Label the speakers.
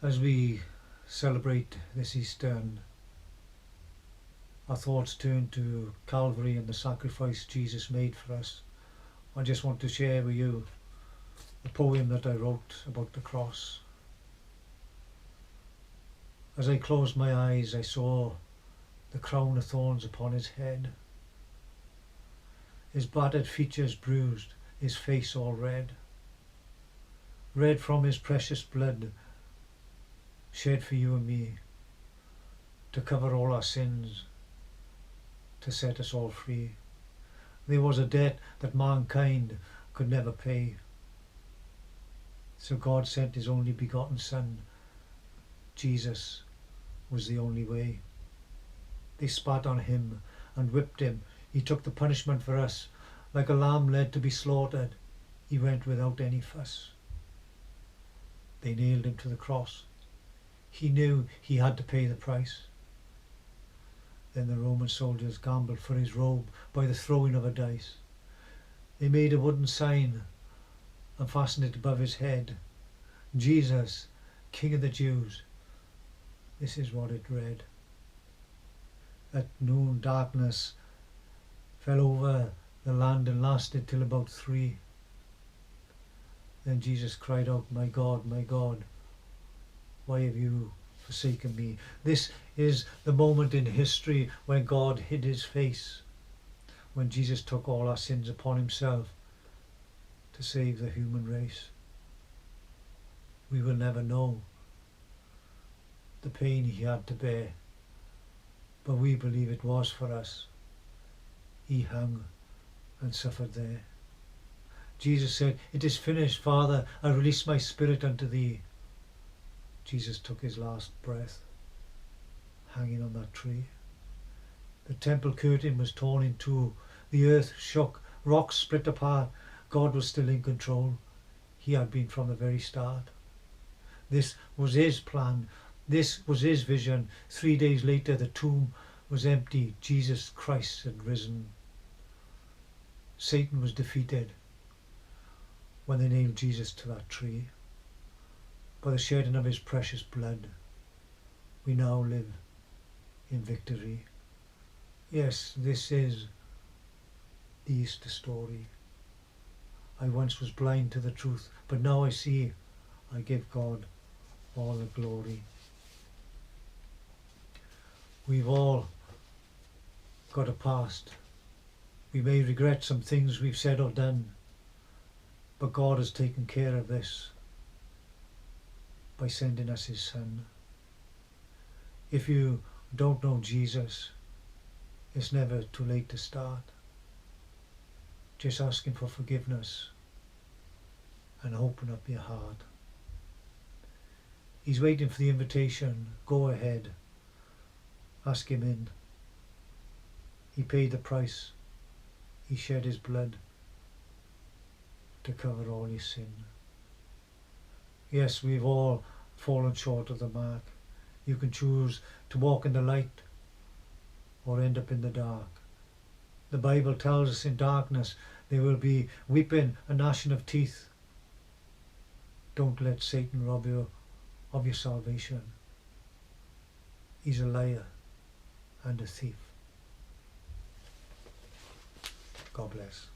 Speaker 1: As we celebrate this Easter and our thoughts turn to Calvary and the sacrifice Jesus made for us, I just want to share with you a poem that I wrote about the cross. As I closed my eyes, I saw the crown of thorns upon his head, his battered features bruised, his face all red, red from his precious blood shed for you and me, to cover all our sins, to set us all free. There was a debt that mankind could never pay, so God sent his only begotten Son. Jesus was the only way. They spat on him and whipped him. He took the punishment for us. Like a lamb led to be slaughtered, he went without any fuss. They nailed him to the cross. He knew he had to pay the price. Then the Roman soldiers gambled for his robe by the throwing of a dice. They made a wooden sign and fastened it above his head. Jesus, King of the Jews. This is what it read. At noon darkness fell over the land and lasted till about 3. Then Jesus cried out, my God, why have you forsaken me? This is the moment in history when God hid his face, when Jesus took all our sins upon himself to save the human race. We will never know the pain he had to bear, but we believe it was for us. He hung and suffered there. Jesus said, it is finished, Father, I release my spirit unto thee. Jesus took his last breath, hanging on that tree. The temple curtain was torn in two. The earth shook, rocks split apart. God was still in control. He had been from the very start. This was his plan. This was his vision. 3 days later, the tomb was empty. Jesus Christ had risen. Satan was defeated when they nailed Jesus to that tree. By the shedding of his precious blood, we now live in victory. Yes, this is the Easter story. I once was blind to the truth, but now I see. I give God all the glory. We've all got a past. We may regret some things we've said or done, but God has taken care of this by sending us his Son. If you don't know Jesus, it's never too late to start. Just ask him for forgiveness and open up your heart. He's waiting for the invitation. Go ahead. Ask him in. He paid the price. He shed his blood to cover all your sin. Yes, we've all fallen short of the mark. You can choose to walk in the light or end up in the dark. The Bible tells us in darkness there will be weeping and gnashing of teeth. Don't let Satan rob you of your salvation. He's a liar and a thief. God bless.